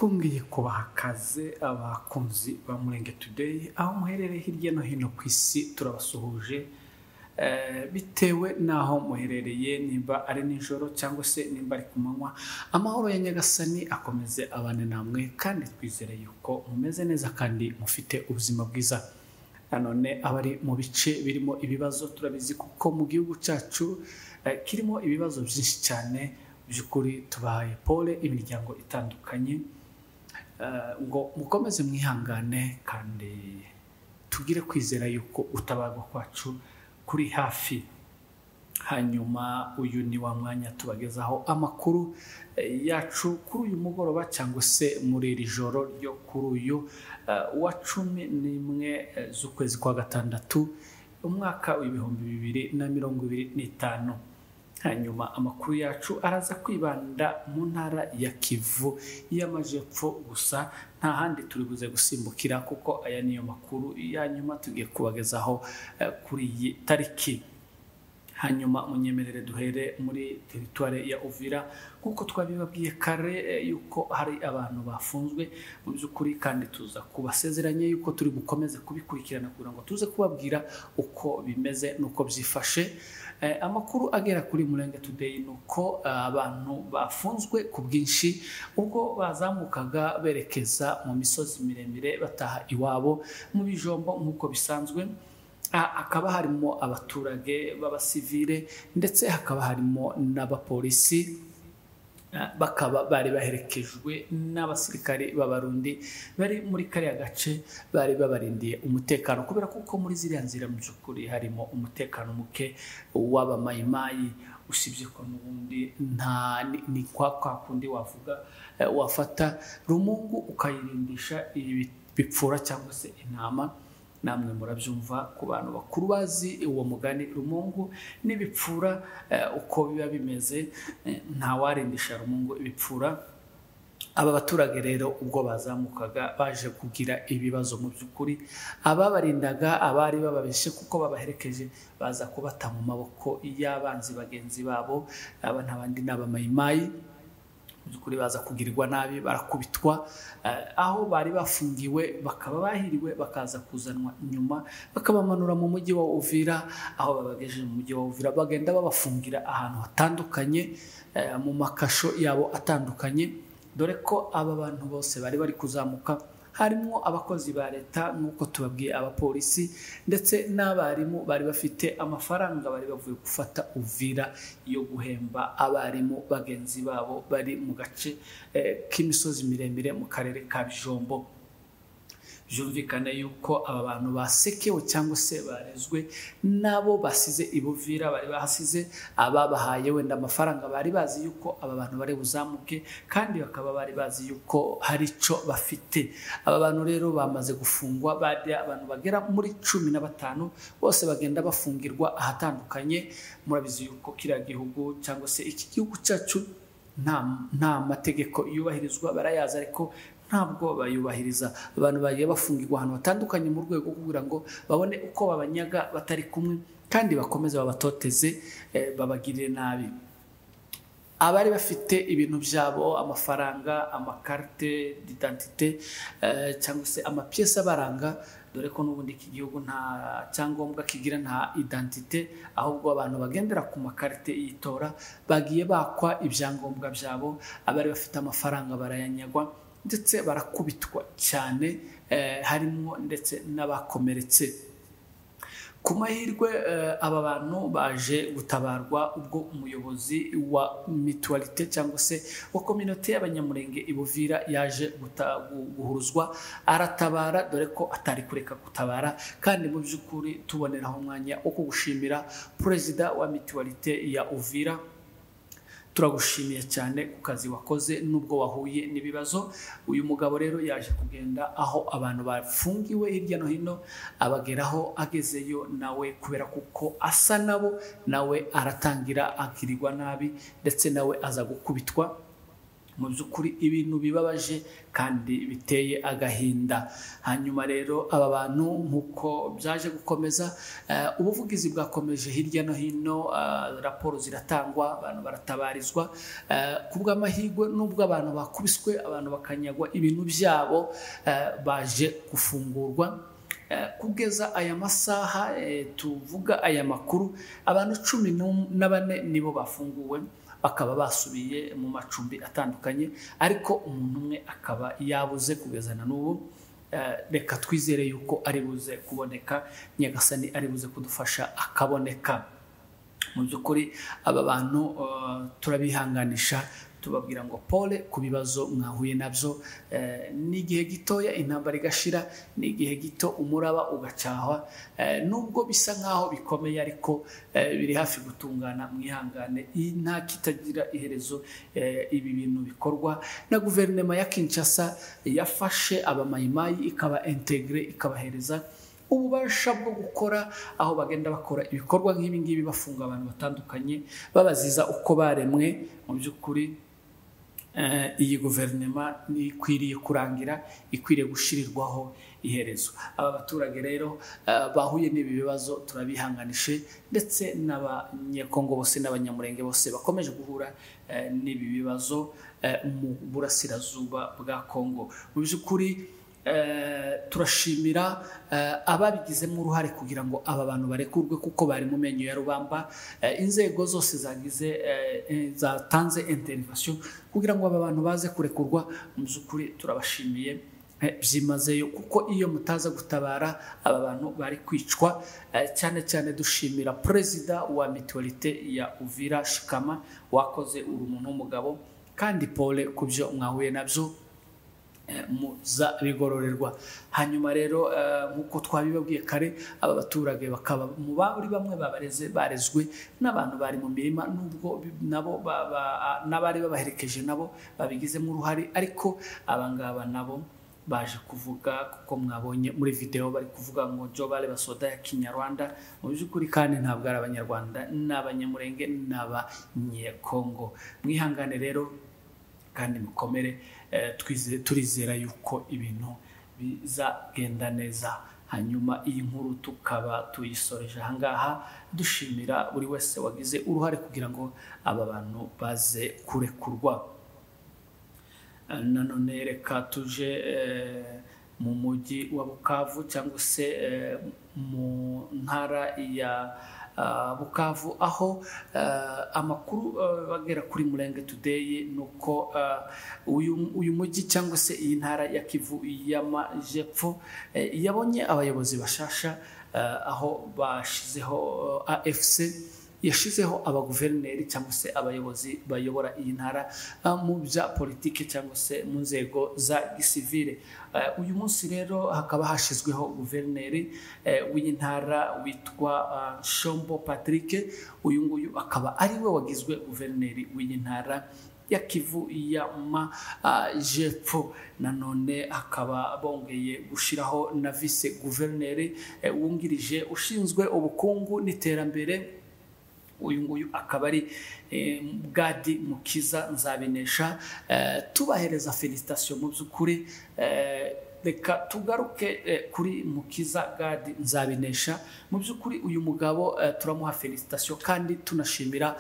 twongeye kubaha akaze abakunzi ba Murenge Today aho muherereye hirya no hino ku isi turabasuhuje bitewe naho muherereye nimba ari nijoro cyangwa se nimba ari ku manywa amahoro ya Nyagasani akomeze abane namwe kandi twizere yuko mumeze neza kandi mufite ubuzima bwiza. Nanone abari mu bice birimo ibibazo turabizi kuko mu gihugu cyacu kirimo ibibazo byinshi cyane by'ukuri tubahaye pole imiryango itandukanye ngo mukomeze mwihangane kandi tugire kwizera yuko utabarwa kwacu kuri hafi. Hanyuma uyu ni wa mwanya tubagezaho amakuru yacu kuri uyu mugoroba cyangwa se muri iri joro ryo kuri uyu wa 11 z'ukwezi kwa gatandatu umwaka w'ibihumbi 2025. Hanyuma amakuru yacu araza kwibanda mu ntara ya Kivu y'Amajepfo gusa nta handi turi buze gusimbukira kuko aya niyo makuru ya nyuma tugiye kubagezaho kuri iyi tariki. Hanyuma munyemerere duhere muri teritware ya Uvira kuko twabibabwiye kare yuko hari abantu bafunzwe mu by'ukuri kandi tuza kubasezeranye yuko turi gukomeza kubikurikirana kugira ngo tuze kubabwira uko bimeze nuko byifashe. Amakuru agera kuri Murenge Today nuko abantu bafunzwe ku bwinshi ubwo bazamukaga berekeza mu misozi miremire bataha iwabo mu bijombo nk'uko bisanzwe. Hakaba harimo abaturage b'abasivile ndetse hakaba harimo n'abapolisi bakaba bari baherekejwe n'abasirikare b'abarundi bari muri kariya gace bari babarindiye umutekano kubera kuko muri ziriya nzira mu by'ukuri harimo umutekano muke w'abamayimayi usibye ko n'ubundi nta ni kwa kundi wavuga wafata rumungu ukayirindisha ibipfura cyangwa se intama. Namwe murabyumva ku bantu bakuru bazi uwo mugani rumungu n'ibipfura uko biba bimeze nta warindisha rumungu ibipfura. Aba baturage rero ubwo bazamukaga baje kugira ibibazo mu by'ukuri ababarindaga abari bababeshe kuko babaherekeje baza kubata mu maboko y'abanzi bagenzi babo aba ntabandi n'abamayimayi by'ukuri baza kugirirwa nabi barakubitwa aho bari bafungiwe bakaba bahiriwe bakaza kuzanwa inyuma bakabamanura mu mujyi wa Uvira aho babagejeje mu mujyi wa Uvira bagenda babafungira ahantu hatandukanye mu makasho yabo atandukanye dore ko aba bantu bose bari kuzamuka harimo abakozi ba leta nk'uko tubabwiye abapolisi ndetse n'abarimu bari bafite amafaranga bari bavuye gufata Uvira yo guhemba abarimu bagenzi babo bari mu gace k'imisozi miremire mu karere ka Bijombo. Byumvikane yuko aba bantu basekewe cyangwa se barezwe nabo basize ibuvira bari bahasize ababahaye wenda amafaranga bari bazi yuko aba bantu bari buzamuke kandi bakaba bari bazi yuko hari ico bafite. Aba bantu rero bamaze gufungwa bari abantu bagera muri 15 bose bagenda bafungirwa ahatandukanye. Murabizi yuko kira gihugu cyangwa se iki gihugu cyacu nta mategeko yubahirizwa barayaza ariko ntabwo bayubahiriza. Abantu bagiye bafungirwa ahantu hatandukanye mu rwego kugira ngo babone uko babanyaga batari kumwe kandi bakomeze babatoteze babagirire nabi. Abari bafite ibintu byabo amafaranga amakarte d'identité cyangwa se amapièce abaranga dore ko n'ubundi iki gihugu nta cyangombwa kigira nta identité ahubwo abantu bagendera ku makarte yitora bagiye bakwa ibyangombwa byabo. Abari bafite amafaranga barayanyagwa ndetse barakubitwa cyane harimo ndetse n'abakomeretse. Ku mahirwe aba bantu baje gutabarwa ubwo umuyobozi wa mutualité cyangwa se wa communauté y'abanyamurenge ibuvira yaje guhuruzwa aratabara dore ko atari kureka gutabara kandi mu by'ukuri tuboneraho umwanya wo kugushimira president wa mutualité ya Uvira. Turagushimiye cyane ku kazi wakoze nubwo wahuye n'ibibazo. Uyu mugabo rero yaje kugenda aho abantu bafungiwe hirya no hino abageraho agezeyo nawe kubera kuko asa nabo nawe aratangira akirirwa nabi ndetse nawe aza gukubitwa. mu by'ukuri ibintu bibabaje kandi biteye agahinda. Hanyuma rero aba bantu nk'uko byaje gukomeza, ubuvugizi bwakomeje hirya no hino, raporo ziratangwa, abantu baratabarizwa, ku bw'amahirwe n'ubwo abantu bakubiswe, abantu bakanyagwa ibintu byabo, baje gufungurwa. Kugeza aya masaha tuvuga aya makuru, abantu 14 nibo bafunguwe, bakaba basubiye mu macumbi atandukanye, ariko umuntu umwe akaba yabuze kugeza na n'ubu. Reka twizere yuko ari buze kuboneka, Nyagasani ari buze kudufasha akaboneka. Mu by'ukuri aba bantu turabihanganisha, tubabwira ngo pole ku bibazo mwahuye nabyo. Ni igihe gitoya intambara igashira, ni igihe gito umuraba ugacahwa, nubwo bisa nkaho bikomeye ariko biri hafi gutungana. Mwihangane, nta kitagira iherezo ibi bintu bikorwa na guverinoma ya Kinshasa. Yafashe abamayimayi ikaba integre, ikabahereza ububasha bwo gukora, aho bagenda bakora ibikorwa nk'ibi ngibi, bafunga abantu batandukanye, babaziza uko baremwe. Mu by'ukuri iyi guverinoma ikwiriye kurangira, ikwiriye gushirirwaho iherezo. Aba baturage rero bahuye n'ibi bibazo turabihanganishe, ndetse n'abanyekongo bose n'abanyamurenge bose bakomeje guhura n'ibi bibazo mu burasirazuba bwa Kongo. Mu by'ukuri turashimira ababigizemo uruhare kugira ngo aba bantu barekurwe, kuko bari mu menyo ya rubamba. Inzego zose zatanze intervention kugira ngo aba bantu baze kurekurwa. Mu by'ukuri turabashimiye byimazeyo, kuko iyo mutaza gutabara aba bantu bari kwicwa. Cyane cyane dushimira perezida wa mutualite ya Uvira Shikama, wakoze uri umuntu w'umugabo, kandi pole ku byo mwahuye nabyo, muza bigororerwa. Hanyuma rero nk'uko twabibabwiye kare, aba baturage bakaba mu bari bamwe barezwe n'abantu bari mu mirima, nubwo nabo n'abari babaherekeje nabo babigizemo uruhare, ariko abangaba nabo baje kuvuga, kuko mwabonye muri video bari kuvuga ngo jo bale basoda ya Kinyarwanda. Mu by'ukuri kandi ntabwo ari Abanyarwanda, n'Abanyamurenge, n'Abanyekongo. Mwihangane rero kandi mukomere, turizera yuko ibintu bizagenda neza. Hanyuma iyi nkuru tukaba tuyisoreje ahangaha, dushimira buri wese wagize uruhare kugira ngo aba bantu baze kurekurwa. Nanone reka tuje mu mujyi wa Bukavu, cyangwa se mu ntara ya Bukavu, aho amakuru bagera kuri Murenge Today nuko uyu mujyi cyangwa se iyi ntara ya Kivu y'Amajepfo yabonye abayobozi bashasha, aho bashizeho AFC yashizeho abaguverineri cyangwa se abayobozi bayobora iyi ntara mu bya politike cyangwa se mu nzego za gisivile. Uyu munsi rero hakaba hashizweho guverineri w'iyi ntara witwa Shombo Patrick. Uyu nguyu akaba ari we wagizwe guverineri w'iyi ntara ya Kivu y'Amajepfo. Nanone akaba bongeye gushiraho na vice guverineri wungirije ushinzwe ubukungu n'iterambere. Uyu nguyu akaba ari Gadi Mukiza Nzabinesha. Tubahereza felicitation mu by'ukuri. Reka tugaruke kuri Mukiza Gadi Nzabinesha. Mu by'ukuri uyu mugabo turamuha felicitation, kandi tunashimira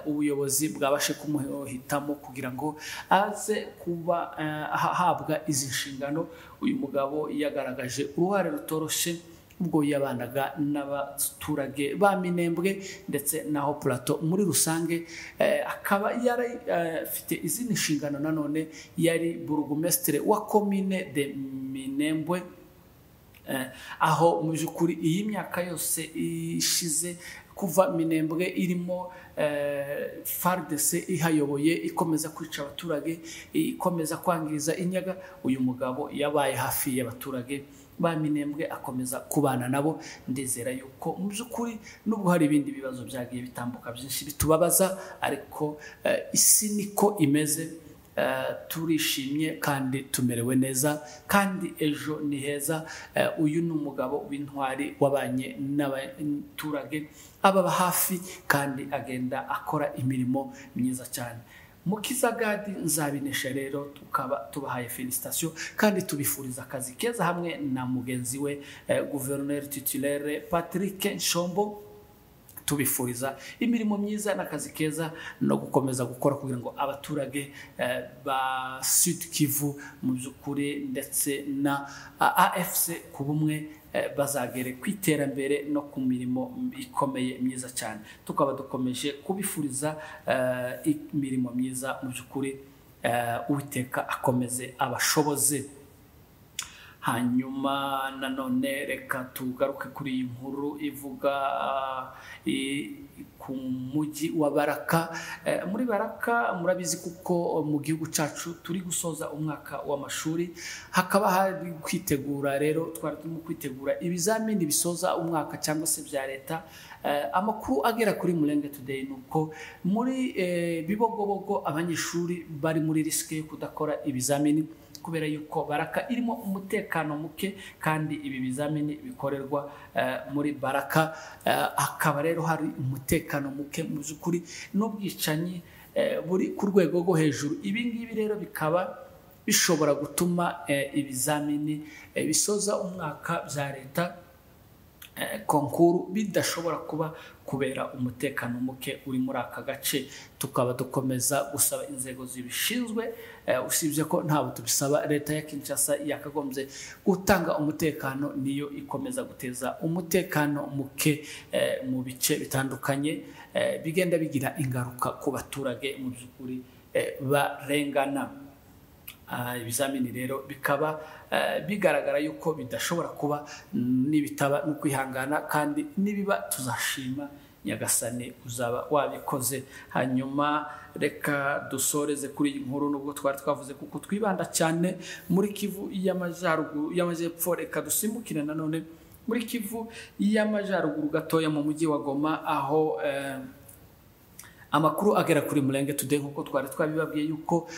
ubuyobozi bwabashe kumuhitamo kugira ngo aze kuba ahabwa izi nshingano. Uyu mugabo yagaragaje uruhare rutoroshe ubwo yabanaga n'abaturage ba Minembwe ndetse naho Plateau muri rusange. Akaba yari afite izindi nshingano. Nanone yari burugumestre wa commune de Minembwe, aho mu by'ukuri iyi myaka yose ishize kuva Minembwe irimo FARDC ihayoboye, ikomeza kwica abaturage, ikomeza kwangiriza inyaga, uyu mugabo yabaye hafi y'abaturage ba Minembwe, akomeza kubana nabo. Ndizera yuko mu by'ukuri nubwo hari ibindi bibazo byagiye bitambuka byinshi bitubabaza, ariko isi niko imeze. Turishimye kandi tumerewe neza, kandi ejo ni heza. Uyu ni umugabo w'intwari wabanye n'abaturage, ababa hafi, kandi agenda akora imirimo myiza cyane. Mukiza Gadi Nzabinesha rero tukaba tubahaye felicitation kandi tubifuriza akazi keza hamwe na mugenzi we gouverneur titulaire Patrick Nshombo. Tubifuriza imirimo myiza n'akazi keza no gukomeza gukora kugira ngo abaturage ba Sud Kivu mu byukuri ndetse na AFC ku bumwe bazagere kwiterambere no ku mirimo ikomeye myiza cyane. Tukaba dukomeje kubifuriza imirimo myiza mu byukuri, Uwiteka akomeze abashoboze. Hanyuma nanone reka tugaruke kuri iyi nkuru ivuga ku mujyi wa Baraka. Muri Baraka murabizi kuko mu gihugu cyacu turi gusoza umwaka w'amashuri, hakaba hari kwitegura rero twari turimo kwitegura ibizamini bisoza umwaka cyangwa se bya leta. Amakuru agera kuri Mulenge Today nuko muri Bibogobogo abanyeshuri bari muri riske yo kudakora ibizamini kubera yuko Baraka irimo umutekano muke kandi ibi bizamini bikorerwa muri Baraka. Akaba rero hari umutekano muke mu byukuri n'ubwicanyi buri ku rwego rwo hejuru. Ibi ngibi rero bikaba bishobora gutuma ibizamini bisoza umwaka bya leta konkuru bidashobora kuba kubera umutekano muke uri muri aka gace. Tukaba dukomeza gusaba inzego zibishinzwe, usibye ko ntabwo tubisaba leta ya Kinshasa yakagombye gutanga umutekano, niyo ikomeza guteza umutekano muke mu bice bitandukanye bigenda bigira ingaruka ku baturage mu byukuri barengana. Ibizamini rero bikaba bigaragara yuko bidashobora kuba nibitaba no kwihangana, kandi nibiba tuzashima Nyagasani uzaba wabikoze. Hanyuma reka dusoreze kuri iyi nkuru nubwo twari twavuze kuko twibanda cyane muri Kivu y'Amajyaruguru y'Amajyepfo. Reka dusimbukire nanone muri Kivu y'Amajyaruguru gatoya mu mujyi wa Goma, aho amakuru agera kuri Mulenge Today nkuko twari twabibabwiye yuko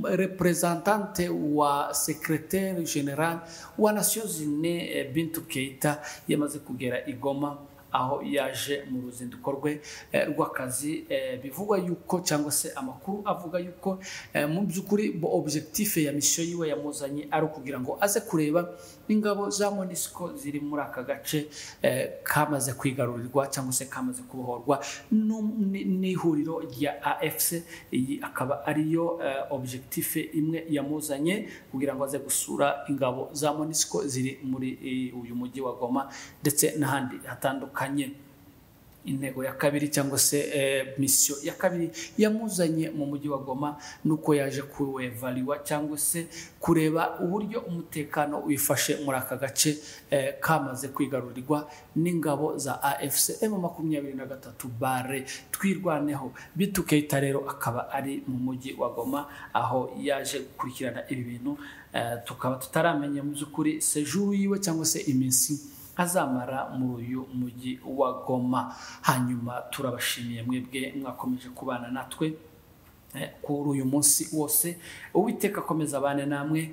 representante wa secrétaire général wa Nations Unies Bintou Keita yamaze kugera i Goma, aho yaje mu ruzinduko rwe rw'akazi. Bivugwa yuko cyangwa se amakuru avuga yuko mu byukuri objectif ya mission yiwe yamuzanye ari kugira ngo aze kureba ingabo za MONUSCO ziri muri aka gace kamaze kwigarurirwa cyangwa se kamaze kubohorwa n'ihuriro rya AFC. Iyi akaba ariyo objectif imwe yamuzanye kugira ngo aze gusura ingabo za MONUSCO ziri muri uyu mujyi wa Goma ndetse n'ahandi hatandukanye. Intego ya kabiri cyangwa se mission ya kabiri yamuzanye mu mujyi wa Goma nuko yaje kuevaluate cyangwa se kureba uburyo umutekano wifashe muri aka gace kamaze kwigarurirwa n'ingabo za AFC M23 bare twirwaneho. Bintou Keita rero akaba ari mu mujyi wa Goma aho yaje gukurikirana ibi bintu. Tukaba tutaramenya mu byukuri séjour yiwe cyangwa se iminsi azamara muri uyu mujyi wa Goma. Hanyuma turabashimiye mwebwe mwakomeje kubana natwe kuri uyu munsi wose. Uwiteka akomeza abane namwe.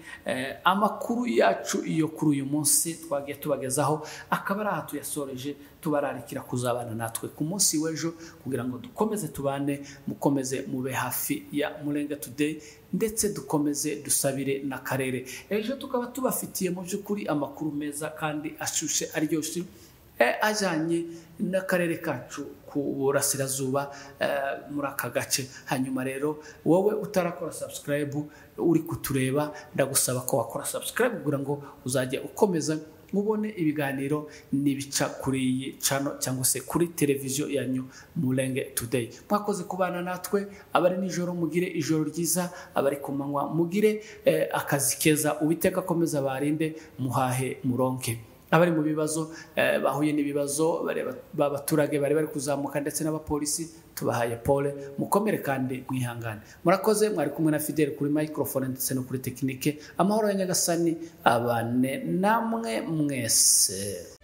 Amakuru yacu iyo kuri uyu munsi twagiye tubagezaho akaba ari aha tuyasoreje, tubararikira kuzabana natwe ku munsi w'ejo kugira ngo dukomeze tubane, mukomeze mube hafi ya Mulenge Today ndetse dukomeze dusabire n'akarere. Ejo tukaba tubafitiye mu byukuri amakuru meza kandi ashushe aryoshye ajanye n'akarere kacu ku burasirazuba muri aka gace. Hanyuma rero wowe utarakora subscribe uri kutureba, ndagusaba ko wakora subscribe kugira ngo uzajye ukomeza mubone ibiganiro nibica kuri iyi channel cyangwa se kuri televiziyo yanyu Mulenge Today. Mwakoze kubana natwe, abari nijoro mugire ijoro ryiza, abari kumanywa mugire akazi keza. Uwiteka akomeza barinde, muhahe muronke. Abari mu bibazo bahuye n'ibibazo babaturage bari kuzamuka ndetse n'abapolisi, tubahaye pole, mukomere kandi mwihangane. Murakoze, mwari kumwe na Fidel kuri microphone ndetse no kuri technique. Amahoro ya Nyagasani abane namwe mwese.